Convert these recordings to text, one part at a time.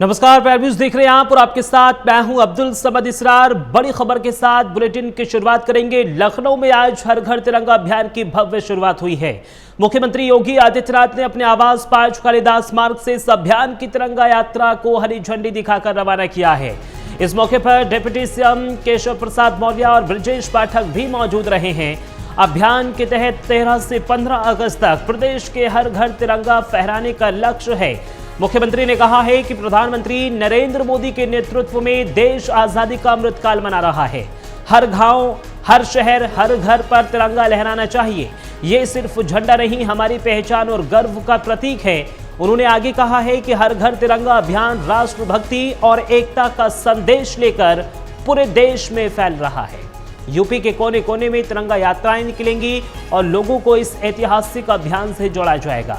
नमस्कार, prime news देख रहे हैं आप और आपके साथ मैं हूं अब्दुल समद इसरार। बड़ी खबर के साथ बुलेटिन की शुरुआत करेंगे। लखनऊ में आज हर घर तिरंगा अभियान की भव्य शुरुआत हुई है। मुख्यमंत्री योगी आदित्यनाथ ने अपने आवास पांच कालिदास मार्ग से इस अभियान की तिरंगा यात्रा को हरी झंडी दिखाकर रवाना किया है। इस मौके पर डिप्टी सीएम केशव प्रसाद मौर्य और ब्रजेश पाठक भी मौजूद रहे हैं। अभियान के तहत 13 से 15 अगस्त तक प्रदेश के हर घर तिरंगा फहराने का लक्ष्य है। मुख्यमंत्री ने कहा है कि प्रधानमंत्री नरेंद्र मोदी के नेतृत्व में देश आजादी का अमृतकाल मना रहा है। हर गांव, हर शहर, हर घर पर तिरंगा लहराना चाहिए। ये सिर्फ झंडा नहीं, हमारी पहचान और गर्व का प्रतीक है। उन्होंने आगे कहा है कि हर घर तिरंगा अभियान राष्ट्रभक्ति और एकता का संदेश लेकर पूरे देश में फैल रहा है। यूपी के कोने कोने में तिरंगा यात्राएं निकलेंगी और लोगों को इस ऐतिहासिक अभियान से जोड़ा जाएगा।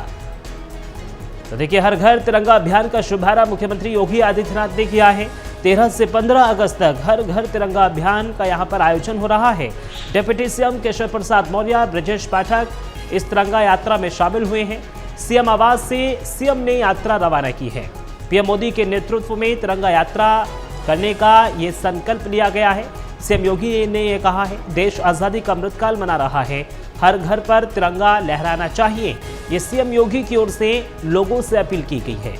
तो देखिए, हर घर तिरंगा अभियान का शुभारंभ मुख्यमंत्री योगी आदित्यनाथ ने किया है। 13 से 15 अगस्त तक हर घर तिरंगा अभियान का यहां पर आयोजन हो रहा है। डिप्टी सीएम केशव प्रसाद मौर्य, ब्रजेश पाठक इस तिरंगा यात्रा में शामिल हुए हैं। सीएम आवास से सीएम ने यात्रा रवाना की है। पीएम मोदी के नेतृत्व में तिरंगा यात्रा करने का ये संकल्प लिया गया है। सीएम योगी ने यह कहा है, देश आजादी का अमृतकाल मना रहा है, हर घर पर तिरंगा लहराना चाहिए। ये सीएम योगी की ओर से लोगों से अपील की गई है।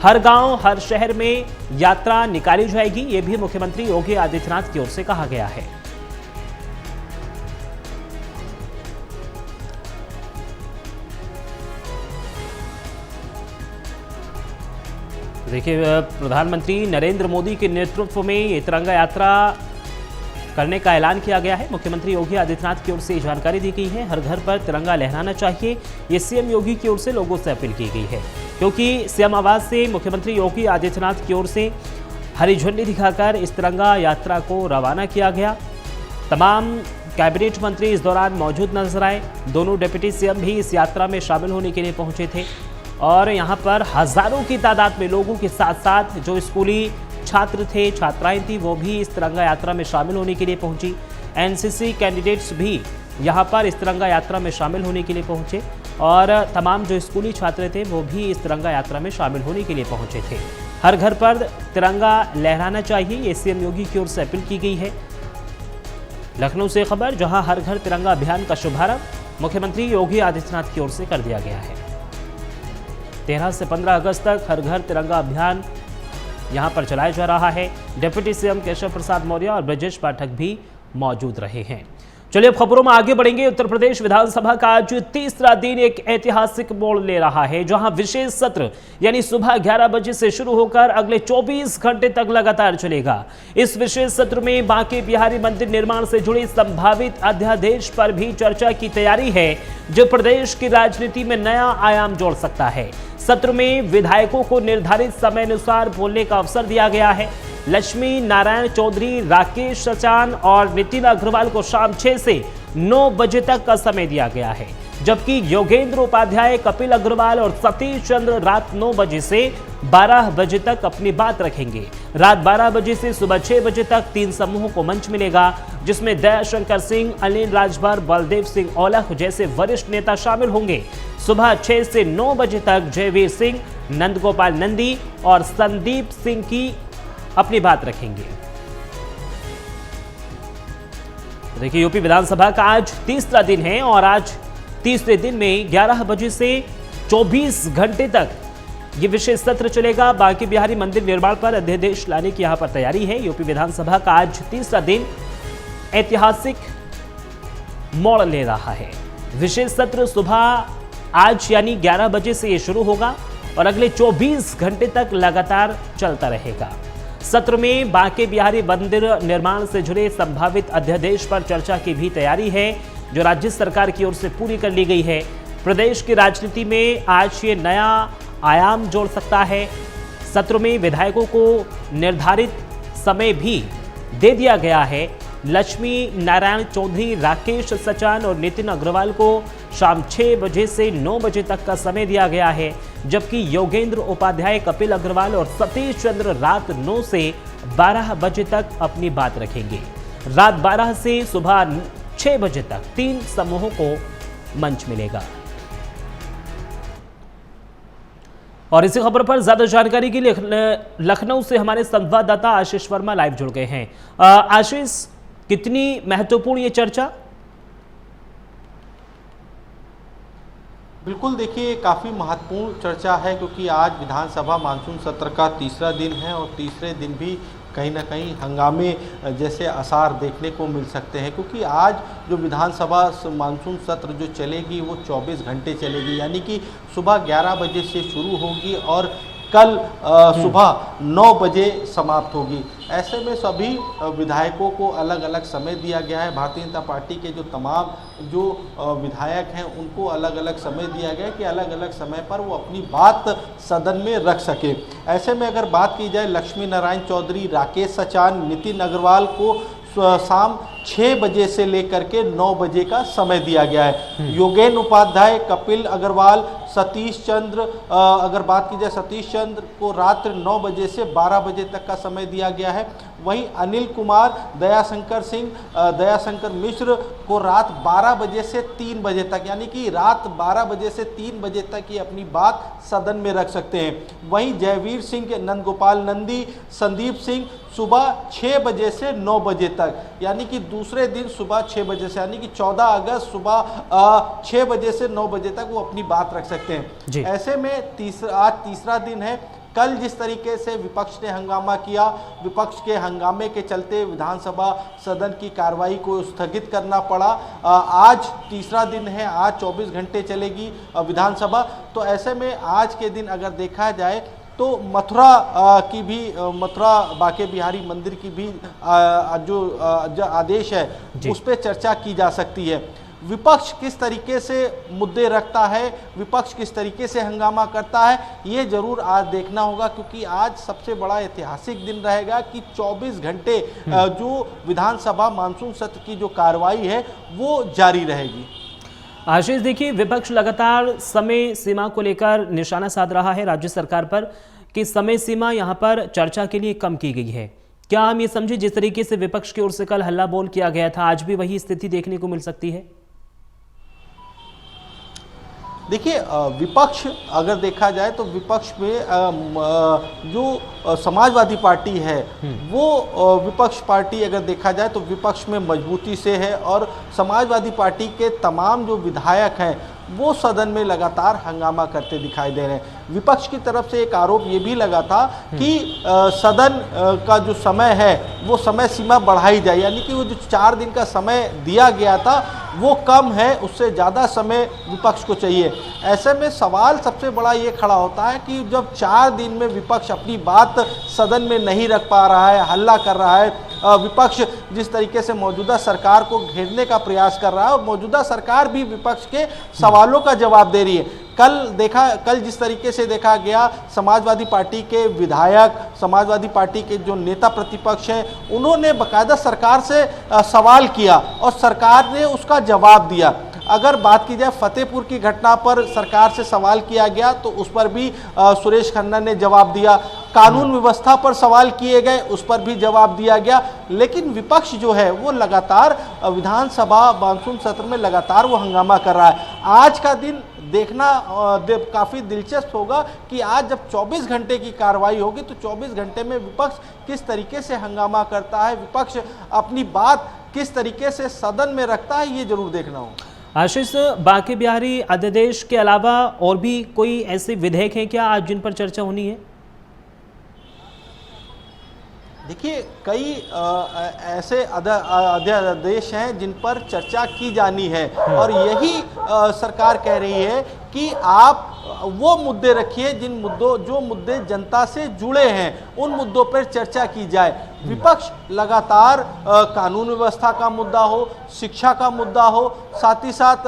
हर गांव, हर शहर में यात्रा निकाली जाएगी, ये भी मुख्यमंत्री योगी आदित्यनाथ की ओर से कहा गया है। देखिए, प्रधानमंत्री नरेंद्र मोदी के नेतृत्व में ये तिरंगा यात्रा करने का ऐलान किया गया है। मुख्यमंत्री योगी आदित्यनाथ की ओर से जानकारी दी गई है। हर घर पर तिरंगा लहराना चाहिए, ये सीएम योगी की ओर से लोगों से अपील की गई है। क्योंकि सीएम आवास से मुख्यमंत्री योगी आदित्यनाथ की ओर से हरी झंडी दिखाकर इस तिरंगा यात्रा को रवाना किया गया। तमाम कैबिनेट मंत्री इस दौरान मौजूद नजर आए। दोनों डिप्टी सीएम भी इस यात्रा में शामिल होने के लिए पहुंचे थे और यहाँ पर हजारों की तादाद में लोगों के साथ साथ जो स्कूली छात्र थे, छात्राएं थी, वो भी इस तिरंगा यात्रा में शामिल होने के लिए पहुंची। एनसीसी कैंडिडेट्स भी यहां पर इस तिरंगा यात्रा में शामिल होने के लिए पहुंचे और तमाम जो स्कूली छात्र थे वो भी इस तिरंगा यात्रा में शामिल होने के लिए पहुंचे थे। हर घर पर तिरंगा लहराना चाहिए, ये सीएम योगी की ओर से अपील की गई है। लखनऊ से खबर, जहां हर घर तिरंगा अभियान का शुभारंभ मुख्यमंत्री योगी आदित्यनाथ की ओर से कर दिया गया है। 13 से 15 अगस्त तक हर घर तिरंगा अभियान यहां पर चलाया जा रहा है। डिप्टी सीएम केशव प्रसाद मौर्य और ब्रजेश पाठक भी मौजूद रहे हैं। चलिए अब खबरों में आगे बढ़ेंगे। उत्तर प्रदेश विधानसभा का आज तीसरा दिन एक ऐतिहासिक मोड़ ले रहा है, जहां विशेष सत्र यानी सुबह 11 बजे से शुरू होकर अगले 24 घंटे तक लगातार चलेगा। इस विशेष सत्र में बांके बिहारी मंदिर निर्माण से जुड़े संभावित अध्यादेश पर भी चर्चा की तैयारी है, जो प्रदेश की राजनीति में नया आयाम जोड़ सकता है। सत्र में विधायकों को निर्धारित समय अनुसार बोलने का अवसर दिया गया है। लक्ष्मी नारायण चौधरी, राकेश सचान और नितिन अग्रवाल को शाम 6 से 9 बजे तक का समय दिया गया है, जबकि योगेंद्र उपाध्याय, कपिल अग्रवाल और सतीश चंद्र रात 9 बजे से 12 बजे तक अपनी बात रखेंगे। रात 12 बजे से सुबह 6 बजे तक 3 समूहों को मंच मिलेगा, जिसमें दयाशंकर सिंह, अनिल राजभर, बलदेव सिंह औलख जैसे वरिष्ठ नेता शामिल होंगे। सुबह 6 से 9 बजे तक जयवीर सिंह, नंदगोपाल नंदी और संदीप सिंह की अपनी बात रखेंगे। देखिए, यूपी विधानसभा का आज तीसरा दिन है और आज तीसरे दिन में 11 बजे से 24 घंटे तक ये विशेष सत्र चलेगा। बांके बिहारी मंदिर निर्माण पर अध्यादेश लाने की यहां पर तैयारी है। यूपी विधानसभा का आज तीसरा दिन ऐतिहासिक मोड़ ले रहा है। विशेष सत्र सुबह आज यानी 11 बजे से ये शुरू होगा और अगले 24 घंटे तक लगातार चलता रहेगा। सत्र में बांके बिहारी मंदिर निर्माण से जुड़े संभावित अध्यादेश पर चर्चा की भी तैयारी है, जो राज्य सरकार की ओर से पूरी कर ली गई है। प्रदेश की राजनीति में आज ये नया आयाम जोड़ सकता है। सत्र में विधायकों को निर्धारित समय भी दे दिया गया है। लक्ष्मी नारायण चौधरी, राकेश सचान और नितिन अग्रवाल को शाम 6 बजे से 9 बजे तक का समय दिया गया है, जबकि योगेंद्र उपाध्याय, कपिल अग्रवाल और सतीश चंद्र रात 9 से 12 बजे तक अपनी बात रखेंगे। रात 12 से सुबह 6 बजे तक 3 समूहों को मंच मिलेगा। और इसी खबर पर ज्यादा जानकारी के लिए लखनऊ से हमारे संवाददाता आशीष वर्मा लाइव जुड़ गए हैं। आशीष, कितनी महत्वपूर्ण ये चर्चा? बिल्कुल, देखिए काफ़ी महत्वपूर्ण चर्चा है क्योंकि आज विधानसभा मानसून सत्र का तीसरा दिन है और तीसरे दिन भी कहीं ना कहीं हंगामे जैसे आसार देखने को मिल सकते हैं, क्योंकि आज जो विधानसभा मानसून सत्र जो चलेगी वो 24 घंटे चलेगी, यानी कि सुबह 11 बजे से शुरू होगी और कल सुबह 9 बजे समाप्त होगी। ऐसे में सभी विधायकों को अलग अलग समय दिया गया है। भारतीय जनता पार्टी के जो तमाम जो विधायक हैं उनको अलग अलग समय दिया गया है कि अलग अलग समय पर वो अपनी बात सदन में रख सके। ऐसे में अगर बात की जाए, लक्ष्मी नारायण चौधरी, राकेश सचान, नितिन अग्रवाल को शाम 6 बजे से लेकर के 9 बजे का समय दिया गया है। योगेंद्र उपाध्याय, कपिल अग्रवाल, सतीश चंद्र, अगर बात की जाए सतीश चंद्र को रात्रि 9 बजे से 12 बजे तक का समय दिया गया है। वहीं अनिल कुमार, दयाशंकर सिंह, दयाशंकर मिश्र को रात 12 बजे से 3 बजे तक, यानी कि रात 12 बजे से 3 बजे तक ही अपनी बात सदन में रख सकते हैं। वहीं जयवीर सिंह के नंदगोपाल नंदी, संदीप सिंह सुबह 6 बजे से 9 बजे तक, यानी कि दूसरे दिन सुबह 6 बजे से, यानी कि 14 अगस्त सुबह 6 बजे से 9 बजे तक वो अपनी बात रख सकते हैं। ऐसे में आज तीसरा दिन है। कल जिस तरीके से विपक्ष ने हंगामा किया, विपक्ष के हंगामे के चलते विधानसभा सदन की कार्रवाई को स्थगित करना पड़ा। आज तीसरा दिन है, आज 24 घंटे चलेगी विधानसभा। तो ऐसे में आज के दिन अगर देखा जाए तो मथुरा की भी, मथुरा बांके बिहारी मंदिर की भी जो आदेश है उस पर चर्चा की जा सकती है। विपक्ष किस तरीके से मुद्दे रखता है, विपक्ष किस तरीके से हंगामा करता है, ये जरूर आज देखना होगा, क्योंकि आज सबसे बड़ा ऐतिहासिक दिन रहेगा कि 24 घंटे जो विधानसभा मानसून सत्र की जो कार्रवाई है वो जारी रहेगी। आशीष, देखिए विपक्ष लगातार समय सीमा को लेकर निशाना साध रहा है राज्य सरकार पर कि समय सीमा यहां पर चर्चा के लिए कम की गई है। क्या हम ये समझे जिस तरीके से विपक्ष की ओर से कल हल्ला बोल किया गया था, आज भी वही स्थिति देखने को मिल सकती है? देखिए, विपक्ष अगर देखा जाए तो विपक्ष में जो समाजवादी पार्टी है वो विपक्ष पार्टी अगर देखा जाए तो विपक्ष में मजबूती से है और समाजवादी पार्टी के तमाम जो विधायक हैं वो सदन में लगातार हंगामा करते दिखाई दे रहे हैं। विपक्ष की तरफ से एक आरोप ये भी लगा था कि सदन का जो समय है वो समय सीमा बढ़ाई जाए, यानी कि वो जो 4 दिन का समय दिया गया था वो कम है, उससे ज़्यादा समय विपक्ष को चाहिए। ऐसे में सवाल सबसे बड़ा ये खड़ा होता है कि जब 4 दिन में विपक्ष अपनी बात सदन में नहीं रख पा रहा है, हल्ला कर रहा है, विपक्ष जिस तरीके से मौजूदा सरकार को घेरने का प्रयास कर रहा है और मौजूदा सरकार भी विपक्ष के सवालों का जवाब दे रही है। कल जिस तरीके से देखा गया, समाजवादी पार्टी के विधायक, समाजवादी पार्टी के जो नेता प्रतिपक्ष हैं उन्होंने बाकायदा सरकार से सवाल किया और सरकार ने उसका जवाब दिया। अगर बात की जाए फतेहपुर की घटना पर सरकार से सवाल किया गया तो उस पर भी सुरेश खन्ना ने जवाब दिया। कानून व्यवस्था पर सवाल किए गए, उस पर भी जवाब दिया गया। लेकिन विपक्ष जो है वो लगातार विधानसभा मानसून सत्र में लगातार वो हंगामा कर रहा है। आज का दिन देखना काफ़ी दिलचस्प होगा कि आज जब 24 घंटे की कार्रवाई होगी तो 24 घंटे में विपक्ष किस तरीके से हंगामा करता है, विपक्ष अपनी बात किस तरीके से सदन में रखता है, ये जरूर देखना होगा। आशीष, बांके बिहारी अध्यादेश के अलावा और भी कोई ऐसे विधेयक हैं क्या आज जिन पर चर्चा होनी है? देखिए, कई ऐसे अध्यादेश हैं जिन पर चर्चा की जानी है और यही सरकार कह रही है कि आप वो मुद्दे रखिए जो मुद्दे जनता से जुड़े हैं, उन मुद्दों पर चर्चा की जाए। विपक्ष लगातार कानून व्यवस्था का मुद्दा हो, शिक्षा का मुद्दा हो, साथ ही साथ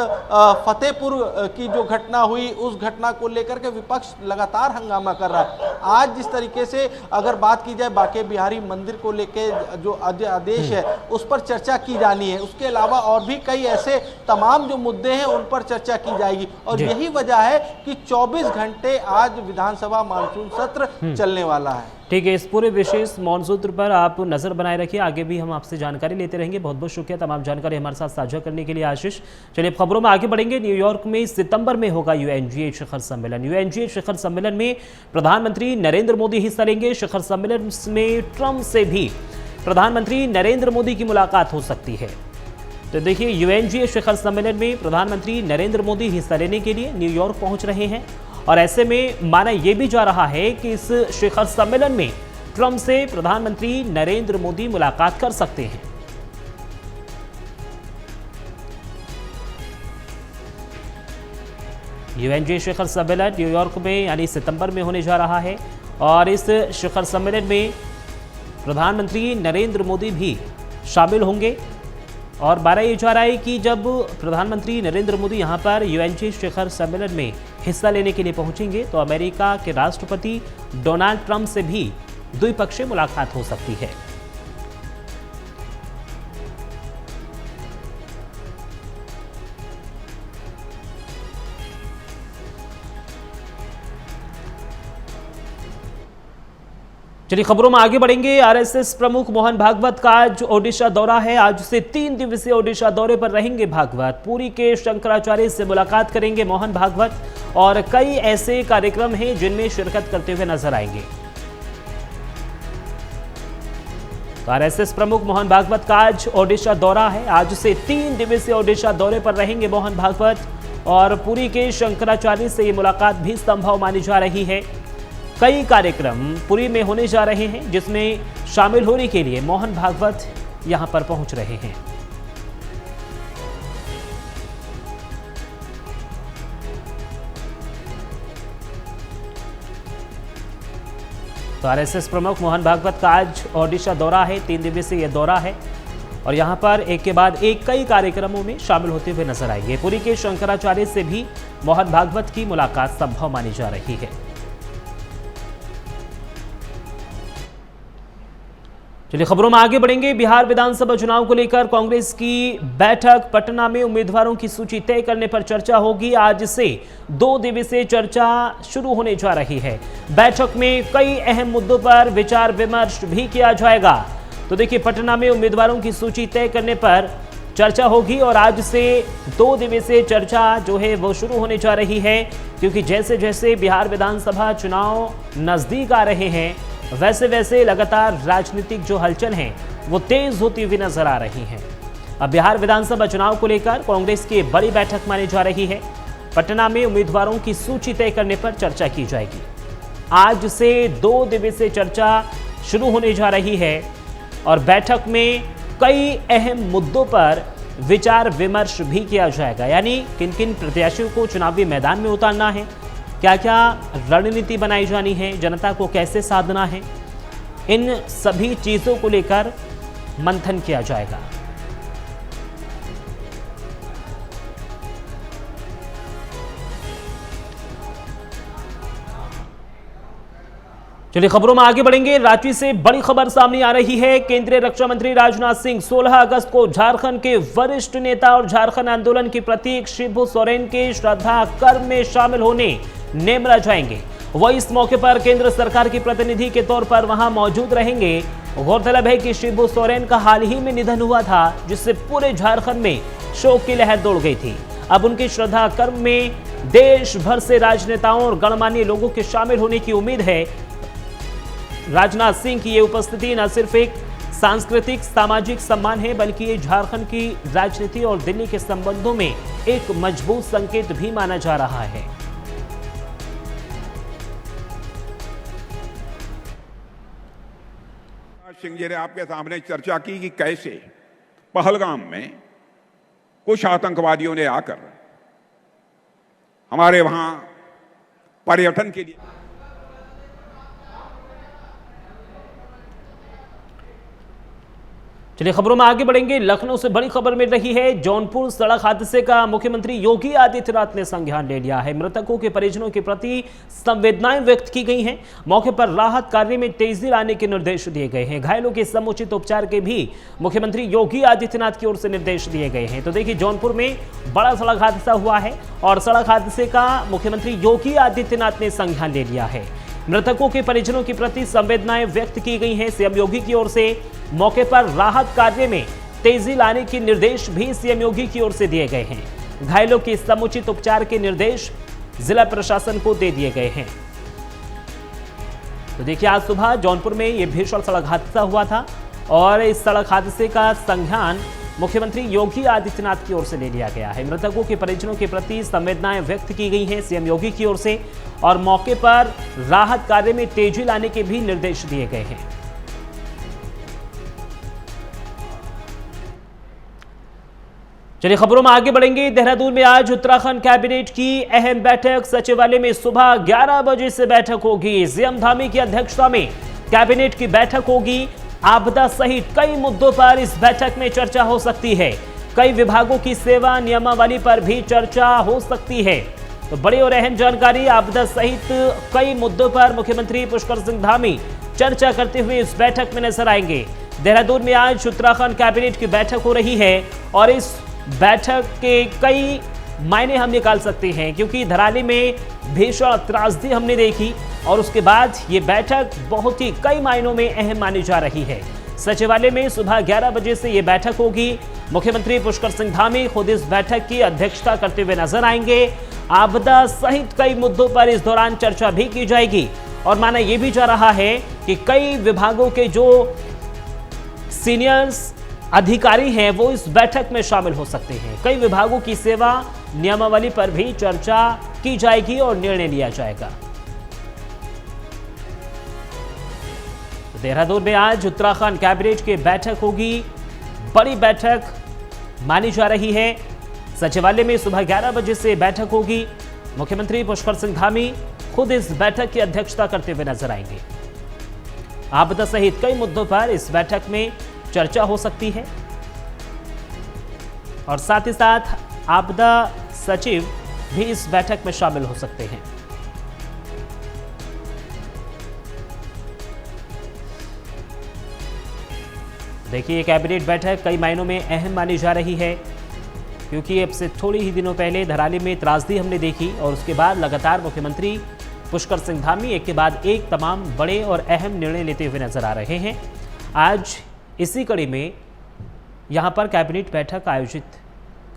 फतेहपुर की जो घटना हुई उस घटना को लेकर के विपक्ष लगातार हंगामा कर रहा है। आज जिस तरीके से अगर बात की जाए बांके बिहारी मंदिर को लेके जो आदेश है उस पर चर्चा की जानी है, उसके अलावा और भी कई ऐसे तमाम जो मुद्दे हैं उन पर चर्चा की जाएगी और यही वजह है कि 24 घंटे आज विधानसभा मानसून सत्र चलने वाला है। ठीक है, इस पूरे विशेष मौनसूत्र पर आप नज़र बनाए रखिए, आगे भी हम आपसे जानकारी लेते रहेंगे। बहुत बहुत शुक्रिया तमाम जानकारी हमारे साथ साझा करने के लिए आशीष। चलिए खबरों में आगे बढ़ेंगे। न्यूयॉर्क में सितंबर में होगा UNGA शिखर सम्मेलन। UNGA शिखर सम्मेलन में प्रधानमंत्री नरेंद्र मोदी हिस्सा लेंगे। शिखर सम्मेलन में ट्रंप से भी प्रधानमंत्री नरेंद्र मोदी की मुलाकात हो सकती है। तो देखिए, UNGA शिखर सम्मेलन में प्रधानमंत्री नरेंद्र मोदी हिस्सा लेने के लिए न्यूयॉर्क पहुंच रहे हैं और ऐसे में माना यह भी जा रहा है कि इस शिखर सम्मेलन में ट्रंप से प्रधानमंत्री नरेंद्र मोदी मुलाकात कर सकते हैं। UNGA शिखर सम्मेलन न्यूयॉर्क में यानी सितंबर में होने जा रहा है और इस शिखर सम्मेलन में प्रधानमंत्री नरेंद्र मोदी भी शामिल होंगे। और माना ये जा रहा है कि जब प्रधानमंत्री नरेंद्र मोदी यहां पर UNGA शिखर सम्मेलन में हिस्सा लेने के लिए पहुंचेंगे तो अमेरिका के राष्ट्रपति डोनाल्ड ट्रंप से भी द्विपक्षीय मुलाकात हो सकती है। चलिए खबरों में आगे बढ़ेंगे। RSS प्रमुख मोहन भागवत का आज ओडिशा दौरा है। आज से 3 दिवसीय ओडिशा दौरे पर रहेंगे भागवत। पुरी के शंकराचार्य से मुलाकात करेंगे मोहन भागवत और कई ऐसे कार्यक्रम हैं जिनमें शिरकत करते हुए नजर आएंगे। तो RSS प्रमुख मोहन भागवत का आज ओडिशा दौरा है। आज से 3 दिवसीय ओडिशा दौरे पर रहेंगे मोहन भागवत और पुरी के शंकराचार्य से ये मुलाकात भी संभव मानी जा रही है। कई कार्यक्रम पुरी में होने जा रहे हैं जिसमें शामिल होने के लिए मोहन भागवत यहां पर पहुंच रहे हैं। तो RSS प्रमुख मोहन भागवत का आज ओडिशा दौरा है, 3 दिवसीय यह दौरा है और यहां पर एक के बाद एक कई कार्यक्रमों में शामिल होते हुए नजर आएंगे। पुरी के शंकराचार्य से भी मोहन भागवत की मुलाकात संभव मानी जा रही है। चलिए खबरों में आगे बढ़ेंगे। बिहार विधानसभा चुनाव को लेकर कांग्रेस की बैठक, पटना में उम्मीदवारों की सूची तय करने पर चर्चा होगी। आज से 2 दिवसीय चर्चा शुरू होने जा रही है। बैठक में कई अहम मुद्दों पर विचार विमर्श भी किया जाएगा। तो देखिए, पटना में उम्मीदवारों की सूची तय करने पर चर्चा होगी और आज से 2 दिवसीय चर्चा जो है वो शुरू होने जा रही है, क्योंकि जैसे जैसे बिहार विधानसभा चुनाव नजदीक आ रहे हैं वैसे वैसे लगातार राजनीतिक जो हलचल हैं वो तेज होती हुई नजर आ रही हैं। अब बिहार विधानसभा चुनाव को लेकर कांग्रेस की बड़ी बैठक मानी जा रही है। पटना में उम्मीदवारों की सूची तय करने पर चर्चा की जाएगी। आज से 2 दिवसीय चर्चा शुरू होने जा रही है और बैठक में कई अहम मुद्दों पर विचार विमर्श भी किया जाएगा, यानी किन किन प्रत्याशियों को चुनावी मैदान में उतारना है, क्या क्या रणनीति बनाई जानी है, जनता को कैसे साधना है, इन सभी चीजों को लेकर मंथन किया जाएगा। चलिए खबरों में आगे बढ़ेंगे। रांची से बड़ी खबर सामने आ रही है। केंद्रीय रक्षा मंत्री राजनाथ सिंह 16 अगस्त को झारखंड के वरिष्ठ नेता और झारखंड आंदोलन के प्रतीक शिबू सोरेन के श्रद्धा कर्म में शामिल होने नेमरा जाएंगे। वह इस मौके पर केंद्र सरकार की प्रतिनिधि के तौर पर वहां मौजूद रहेंगे। गौरतलब है कि शिबू सोरेन का हाल ही में निधन हुआ था, जिससे पूरे झारखंड में शोक की लहर दौड़ गई थी। अब उनके श्रद्धा कर्म में देश भर से राजनेताओं और गणमान्य लोगों के शामिल होने की उम्मीद है। राजनाथ सिंह की ये उपस्थिति न सिर्फ एक सांस्कृतिक सामाजिक सम्मान है, बल्कि ये झारखंड की राजनीति और दिल्ली के संबंधों में एक मजबूत संकेत भी माना जा रहा है। सिंह जी ने आपके सामने चर्चा की कि कैसे पहलगाम में कुछ आतंकवादियों ने आकर हमारे वहां पर्यटन के लिए। चलिए खबरों में आगे बढ़ेंगे। लखनऊ से बड़ी खबर मिल रही है। जौनपुर सड़क हादसे का मुख्यमंत्री योगी आदित्यनाथ ने संज्ञान ले लिया है। मृतकों के परिजनों के प्रति संवेदनाएं व्यक्त की गई हैं। मौके पर राहत कार्य में तेजी लाने के निर्देश दिए गए हैं। घायलों के समुचित उपचार के भी मुख्यमंत्री योगी आदित्यनाथ की ओर से निर्देश दिए गए हैं। तो देखिए, जौनपुर में बड़ा सड़क हादसा हुआ है और सड़क हादसे का मुख्यमंत्री योगी आदित्यनाथ ने संज्ञान ले लिया है। मृतकों के परिजनों के प्रति संवेदनाएं व्यक्त की गई हैं। सीएम योगी की ओर से मौके पर राहत कार्य में तेजी लाने के निर्देश भी सीएम योगी की ओर से दिए गए हैं। घायलों के समुचित उपचार के निर्देश जिला प्रशासन को दे दिए गए हैं। तो देखिए, आज सुबह जौनपुर में यह भीषण सड़क हादसा हुआ था और इस सड़क हादसे का संज्ञान मुख्यमंत्री योगी आदित्यनाथ की ओर से ले लिया गया है। मृतकों के परिजनों के प्रति संवेदनाएं व्यक्त की गई हैं सीएम योगी की ओर से और मौके पर राहत कार्य में तेजी लाने के भी निर्देश दिए गए हैं। चलिए खबरों में आगे बढ़ेंगे। देहरादून में आज उत्तराखंड कैबिनेट की अहम बैठक, सचिवालय में सुबह 11 बजे से बैठक होगी। सीएम धामी की अध्यक्षता में कैबिनेट की बैठक होगी। आपदा सहित कई मुद्दों पर इस बैठक में चर्चा हो सकती है। कई विभागों की सेवा नियमावली पर भी चर्चा हो सकती है। तो बड़ी और अहम जानकारी, आपदा सहित कई मुद्दों पर मुख्यमंत्री पुष्कर सिंह धामी चर्चा करते हुए इस बैठक में नजर आएंगे। देहरादून में आज उत्तराखंड कैबिनेट की बैठक हो रही है और इस बैठक के कई मायने हम निकाल सकते हैं, क्योंकि धराली में भीषण त्रासदी हमने देखी और उसके बाद ये बैठक बहुत ही कई मायनों में अहम मानी जा रही है। सचिवालय में सुबह 11 बजे से ये बैठक होगी। मुख्यमंत्री पुष्कर सिंह धामी खुद इस बैठक की अध्यक्षता करते हुए नजर आएंगे। आपदा सहित कई मुद्दों पर इस दौरान चर्चा भी की जाएगी और माना यह भी जा रहा है कि कई विभागों के जो सीनियर्स अधिकारी हैं वो इस बैठक में शामिल हो सकते हैं। कई विभागों की सेवा नियमावली पर भी चर्चा की जाएगी और निर्णय लिया जाएगा। देहरादून में आज उत्तराखंड कैबिनेट की बैठक होगी। बड़ी बैठक मानी जा रही है। सचिवालय में सुबह 11 बजे से बैठक होगी। मुख्यमंत्री पुष्कर सिंह धामी खुद इस बैठक की अध्यक्षता करते हुए नजर आएंगे। आपदा सहित कई मुद्दों पर इस बैठक में चर्चा हो सकती है और साथ ही साथ आपदा सचिव भी इस बैठक में शामिल हो सकते हैं। देखिए, ये कैबिनेट बैठक कई मायनों में अहम मानी जा रही है, क्योंकि अब से थोड़ी ही दिनों पहले धराली में त्रासदी हमने देखी और उसके बाद लगातार मुख्यमंत्री पुष्कर सिंह धामी एक के बाद एक तमाम बड़े और अहम निर्णय लेते हुए नजर आ रहे हैं। आज इसी कड़ी में यहां पर कैबिनेट बैठक आयोजित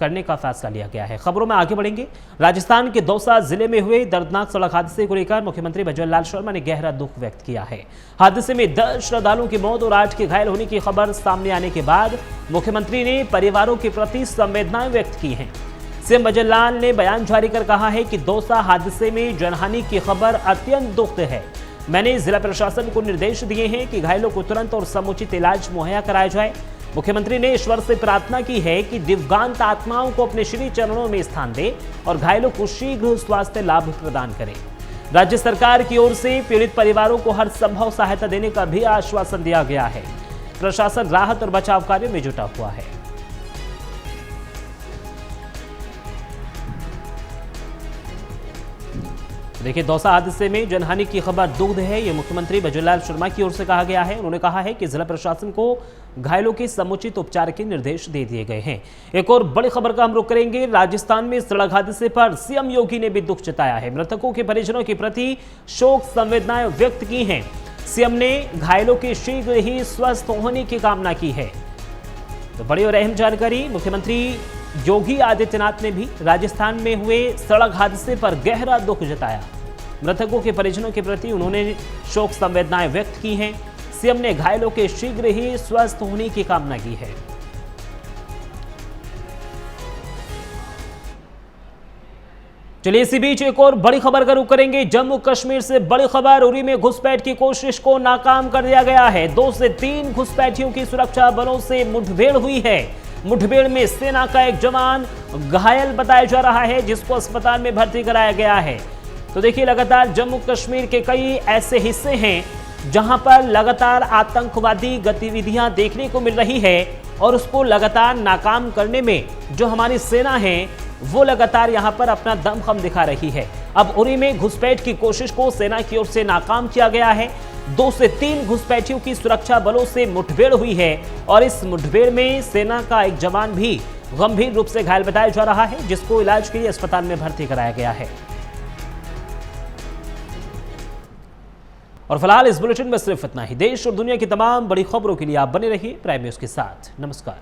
करने का फैसला लिया गया है। खबरों में आगे बढ़ेंगे। राजस्थान के दौसा जिले में हुए दर्दनाक सड़क हादसे को लेकर मुख्यमंत्री भजनलाल शर्मा ने गहरा दुख व्यक्त किया है। हादसे में 10 श्रद्धालुओं की मौत और 8 के घायल होने की खबर सामने आने के बाद मुख्यमंत्री ने परिवारों के प्रति संवेदनाएं व्यक्त की हैं। सीएम भजनलाल ने बयान जारी कर कहा है कि दौसा हादसे में जनहानि की खबर अत्यंत दुखद है। मैंने जिला प्रशासन को निर्देश दिए हैं कि घायलों को तुरंत और समुचित इलाज मुहैया कराया जाए। मुख्यमंत्री ने ईश्वर से प्रार्थना की है कि दिव्यांग आत्माओं को अपने श्री चरणों में स्थान दे और घायलों को शीघ्र स्वास्थ्य लाभ प्रदान करे। राज्य सरकार की ओर से पीड़ित परिवारों को हर संभव सहायता देने का भी आश्वासन दिया गया है। प्रशासन राहत और बचाव कार्य में जुटा हुआ है। देखिए, दौसा हादसे में जनहानि की खबर दुखद है। ये मुख्यमंत्री भजनलाल शर्मा की ओर से कहा गया है। उन्होंने कहा है कि जिला प्रशासन को घायलों के समुचित उपचार के निर्देश दे दिए गए हैं। एक और बड़ी खबर का हम रुख करेंगे। राजस्थान में सड़क हादसे पर सीएम योगी ने भी दुख जताया है। मृतकों के परिजनों के प्रति शोक संवेदनाएं व्यक्त की हैं। सीएम ने घायलों के शीघ्र ही स्वस्थ होने की कामना की है। तो बड़ी और अहम जानकारी, मुख्यमंत्री योगी आदित्यनाथ ने भी राजस्थान में हुए सड़क हादसे पर गहरा दुख जताया। मृतकों के परिजनों के प्रति उन्होंने शोक संवेदनाएं व्यक्त की हैं। सीएम ने घायलों के शीघ्र ही स्वस्थ होने की कामना की है। चलिए, इसी बीच एक और बड़ी खबर का रुख करेंगे। जम्मू कश्मीर से बड़ी खबर, उरी में घुसपैठ की कोशिश को नाकाम कर दिया गया है। 2 से 3 घुसपैठियों की सुरक्षा बलों से मुठभेड़ हुई है। मुठभेड़ में सेना का एक जवान घायल बताया जा रहा है, जिसको अस्पताल में भर्ती कराया गया है। तो देखिए, लगातार जम्मू कश्मीर के कई ऐसे हिस्से हैं जहां पर लगातार आतंकवादी गतिविधियां देखने को मिल रही है और उसको लगातार नाकाम करने में जो हमारी सेना है वो लगातार यहां पर अपना दमखम दिखा रही है। अब उरी में घुसपैठ की कोशिश को सेना की ओर से नाकाम किया गया है। 2 से 3 घुसपैठियों की सुरक्षा बलों से मुठभेड़ हुई है और इस मुठभेड़ में सेना का एक जवान भी गंभीर रूप से घायल बताया जा रहा है, जिसको इलाज के लिए अस्पताल में भर्ती कराया गया है। और फिलहाल इस बुलेटिन में सिर्फ इतना ही। देश और दुनिया की तमाम बड़ी खबरों के लिए आप बने रहिए प्राइम न्यूज के साथ। नमस्कार।